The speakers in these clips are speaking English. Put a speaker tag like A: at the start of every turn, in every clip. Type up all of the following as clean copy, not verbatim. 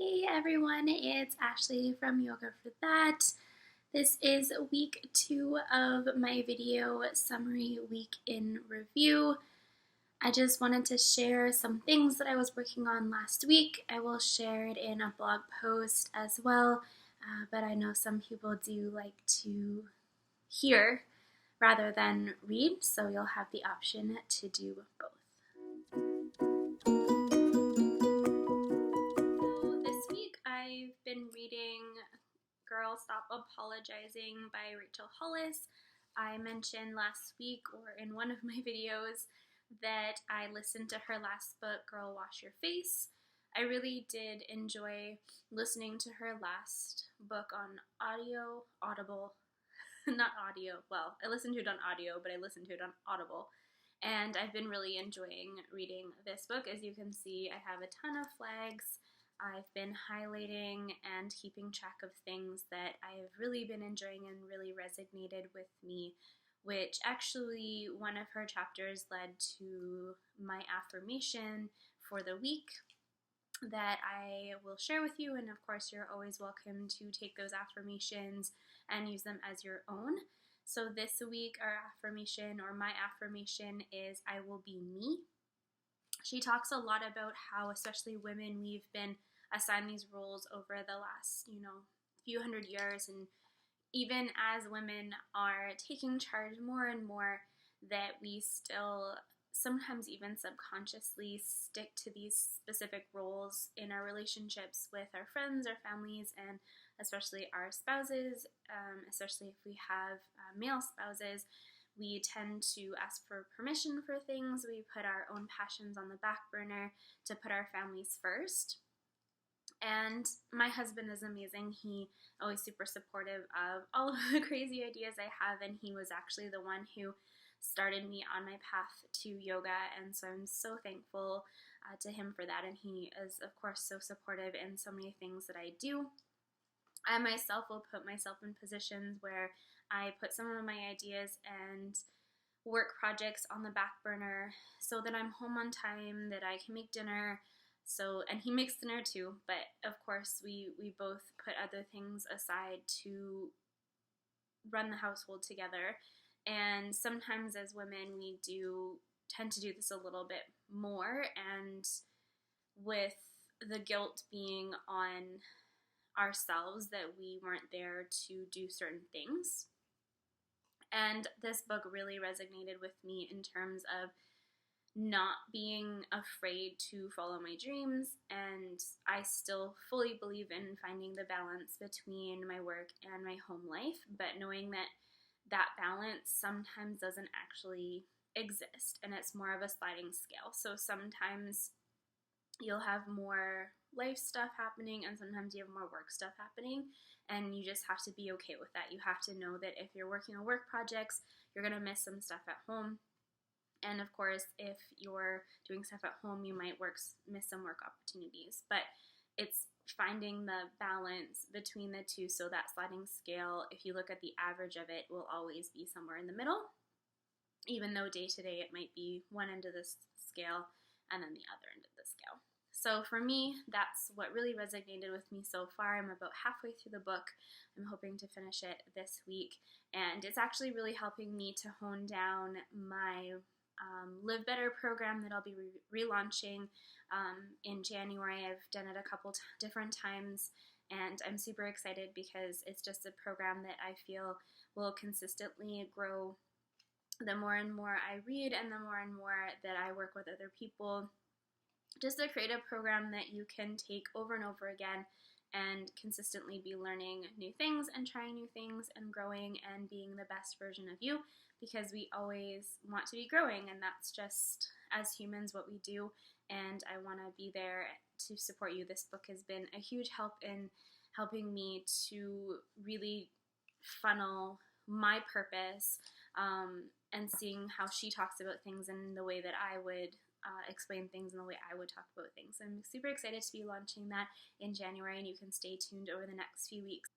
A: Hey everyone, it's Ashley from Yoga for That. This is week 2 of my video summary week in review. I just wanted to share some things that I was working on last week. I will share it in a blog post as well, but I know some people do like to hear rather than read, so you'll have the option to do both. I've been reading Girl Stop Apologizing by Rachel Hollis. I mentioned last week or in one of my videos that I listened to her last book, Girl Wash Your Face. I really did enjoy listening to her last book on Audible, not audio, well, I listened to it on audio, but I listened to it on Audible. And I've been really enjoying reading this book. As you can see, I have a ton of flags. I've been highlighting and keeping track of things that I have really been enjoying and really resonated with me, which actually one of her chapters led to my affirmation for the week that I will share with you. And of course, you're always welcome to take those affirmations and use them as your own. So this week, our affirmation or my affirmation is I will be me. She talks a lot about how, especially women, we've been assigned these roles over the last, few hundred years, and even as women are taking charge more and more, that we still sometimes even subconsciously stick to these specific roles in our relationships with our friends, our families, and especially our spouses, especially if we have male spouses. We tend to ask for permission for things. We put our own passions on the back burner to put our families first. And my husband is amazing. He always super supportive of all of the crazy ideas I have, and he was actually the one who started me on my path to yoga, and so I'm so thankful to him for that. And he is, of course, so supportive in so many things that I do. I myself will put myself in positions where I put some of my ideas and work projects on the back burner so that I'm home on time, that I can make dinner. And he makes dinner too, but of course we both put other things aside to run the household together. And sometimes as women, we do tend to do this a little bit more, and with the guilt being on ourselves that we weren't there to do certain things. And this book really resonated with me in terms of not being afraid to follow my dreams, and I still fully believe in finding the balance between my work and my home life, but knowing that that balance sometimes doesn't actually exist, and it's more of a sliding scale. So sometimes you'll have more life stuff happening, and sometimes you have more work stuff happening, and you just have to be okay with that. You have to know that if you're working on work projects, you're going to miss some stuff at home. And of course, if you're doing stuff at home, you might miss some work opportunities. But it's finding the balance between the two, so that sliding scale, if you look at the average of it, will always be somewhere in the middle, even though day to day it might be one end of the scale and then the other end of the scale. So for me, that's what really resonated with me so far. I'm about halfway through the book. I'm hoping to finish it this week, and it's actually really helping me to hone down my Live Better program that I'll be relaunching in January. I've done it a couple different times, and I'm super excited because it's just a program that I feel will consistently grow the more and more I read and the more and more that I work with other people. Just to create a program that you can take over and over again and consistently be learning new things and trying new things and growing and being the best version of you, because we always want to be growing, and that's just, as humans, what we do, and I want to be there to support you. This book has been a huge help in helping me to really funnel my purpose, and seeing how she talks about things in the way that I would explain things in the way I would talk about things. I'm super excited to be launching that in January, and you can stay tuned over the next few weeks.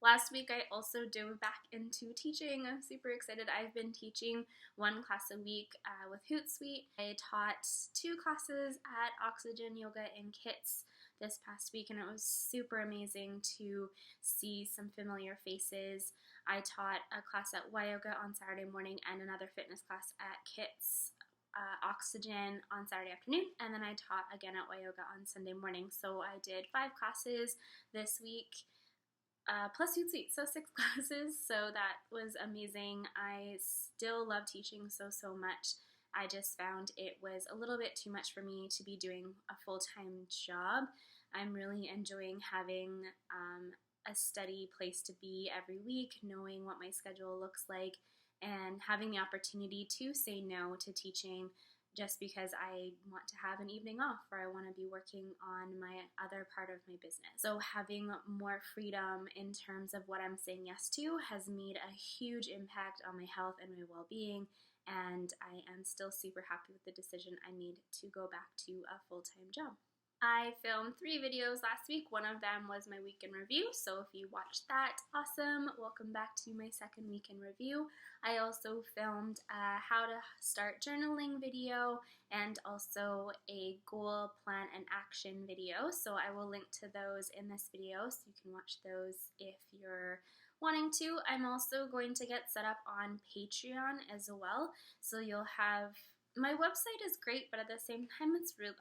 A: Last week, I also dove back into teaching. I'm super excited. I've been teaching one class a week with Hootsuite. I taught 2 classes at Oxygen Yoga and Kits this past week, and it was super amazing to see some familiar faces. I taught a class at Y Yoga on Saturday morning and another fitness class at Kits Oxygen on Saturday afternoon, and then I taught again at Y Yoga on Sunday morning. So I did 5 classes this week. Plus Hootsuite, so 6 classes, so that was amazing. I still love teaching so much. I just found it was a little bit too much for me to be doing a full-time job. I'm really enjoying having a steady place to be every week, knowing what my schedule looks like, and having the opportunity to say no to teaching just because I want to have an evening off or I want to be working on my other part of my business. So having more freedom in terms of what I'm saying yes to has made a huge impact on my health and my well-being, and I am still super happy with the decision I made to go back to a full-time job. I filmed 3 videos last week. One of them was my week in review, so if you watched that, awesome. Welcome back to my second week in review. I also filmed a how to start journaling video and also a goal, plan, and action video, so I will link to those in this video so you can watch those if you're wanting to. I'm also going to get set up on Patreon as well, so you'll have my website is great, but at the same time,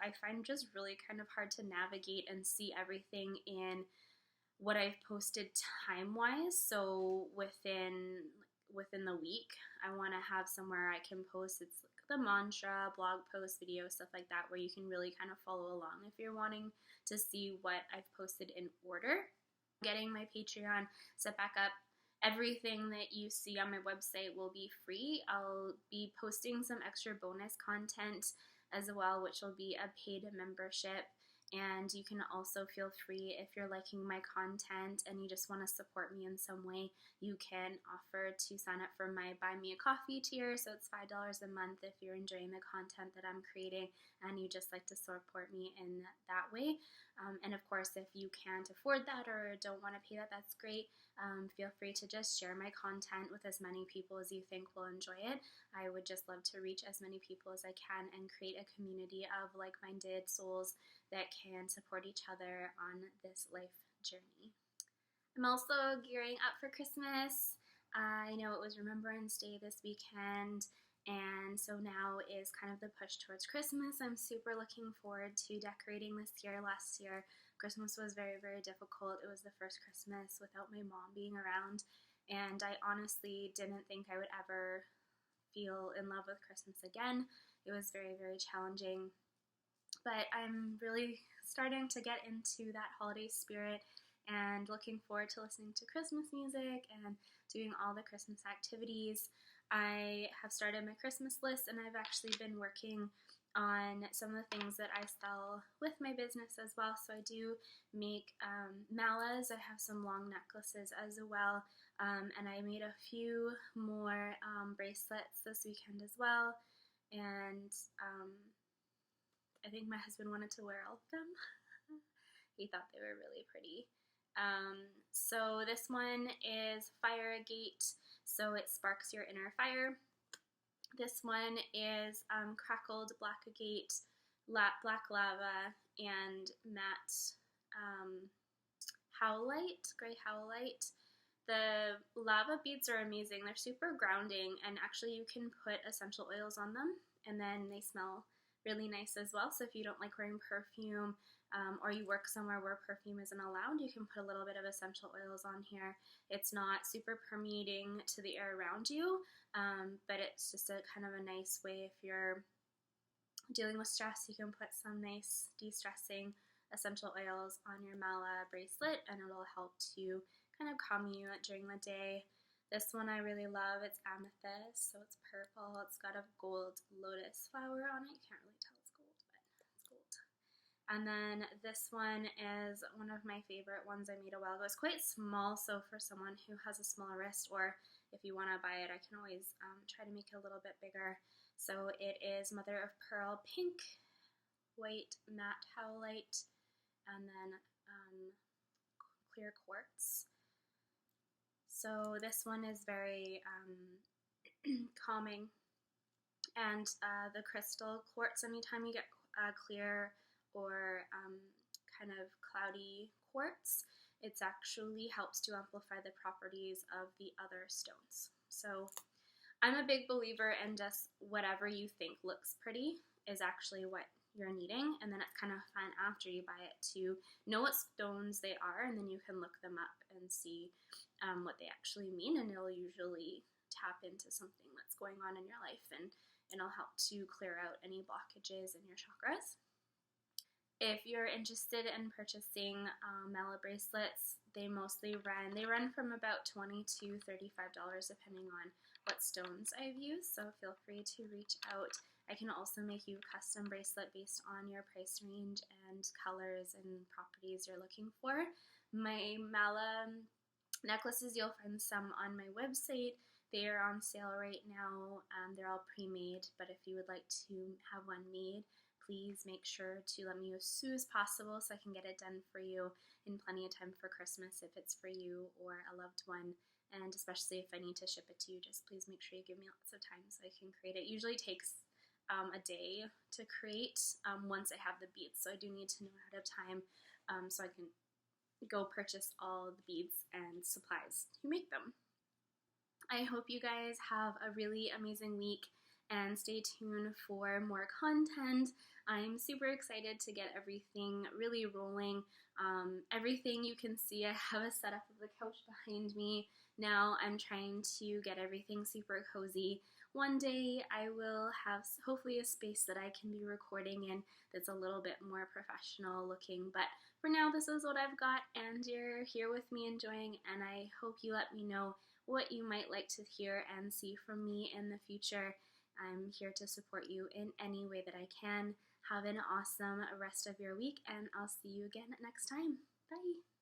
A: I find just really kind of hard to navigate and see everything in what I've posted time-wise. So within the week, I want to have somewhere I can post. It's like the mantra, blog post, video, stuff like that, where you can really kind of follow along if you're wanting to see what I've posted in order. Getting my Patreon set back up. Everything that you see on my website will be free. I'll be posting some extra bonus content as well, which will be a paid membership. And you can also feel free, if you're liking my content and you just want to support me in some way, you can offer to sign up for my Buy Me a Coffee tier. So it's $5 a month if you're enjoying the content that I'm creating and you just like to support me in that way. And of course, if you can't afford that or don't want to pay that, that's great. Feel free to just share my content with as many people as you think will enjoy it. I would just love to reach as many people as I can and create a community of like-minded souls that can support each other on this life journey. I'm also gearing up for Christmas. I know it was Remembrance Day this weekend, and so now is kind of the push towards Christmas. I'm super looking forward to decorating this year. Last year, Christmas was very difficult. It was the first Christmas without my mom being around, and I honestly didn't think I would ever feel in love with Christmas again. It was very challenging, but I'm really starting to get into that holiday spirit and looking forward to listening to Christmas music and doing all the Christmas activities. I have started my Christmas list, and I've actually been working on some of the things that I sell with my business as well. So I do make malas. I have some long necklaces as well, and I made a few more bracelets this weekend as well, and I think my husband wanted to wear all of them. He thought they were really pretty. So this one is Fire Gate, so it sparks your inner fire. This one is Crackled Black Agate, Black Lava, and Matte Howlite, Gray Howlite. The lava beads are amazing. They're super grounding, and actually you can put essential oils on them, and then they smell really nice as well. So if you don't like wearing perfume, or you work somewhere where perfume isn't allowed, you can put a little bit of essential oils on here. It's not super permeating to the air around you, but it's just a kind of a nice way if you're dealing with stress. You can put some nice de-stressing essential oils on your mala bracelet, and it'll help to kind of calm you during the day. This one I really love. It's amethyst, so it's purple. It's got a gold lotus flower on it. You can't really tell it's gold, but it's gold. And then this one is one of my favorite ones I made a while ago. It's quite small, so for someone who has a small wrist, or if you want to buy it, I can always try to make it a little bit bigger. So it is Mother of Pearl Pink, White Matte Howlite, and then clear quartz. So this one is very calming. And the crystal quartz, anytime you get clear or kind of cloudy quartz, it actually helps to amplify the properties of the other stones. So I'm a big believer in just whatever you think looks pretty is actually what you're needing, and then it's kind of fun after you buy it to know what stones they are, and then you can look them up and see what they actually mean, and it'll usually tap into something that's going on in your life, and it'll help to clear out any blockages in your chakras. If you're interested in purchasing Mala bracelets, they run from about $20 to $35 depending on what stones I've used, so feel free to reach out. I can also make you a custom bracelet based on your price range and colors and properties you're looking for. My Mala necklaces, you'll find some on my website. They are on sale right now. They're all pre-made, but if you would like to have one made, please make sure to let me know as soon as possible so I can get it done for you in plenty of time for Christmas if it's for you or a loved one. And especially if I need to ship it to you, just please make sure you give me lots of time so I can create it. It usually takes a day to create once I have the beads, so I do need to know ahead of time so I can go purchase all the beads and supplies to make them. I hope you guys have a really amazing week and stay tuned for more content. I'm super excited to get everything really rolling. Everything you can see, I have a setup of the couch behind me. Now I'm trying to get everything super cozy. One day I will have hopefully a space that I can be recording in that's a little bit more professional looking, but for now this is what I've got and you're here with me enjoying, and I hope you let me know what you might like to hear and see from me in the future. I'm here to support you in any way that I can. Have an awesome rest of your week, and I'll see you again next time. Bye!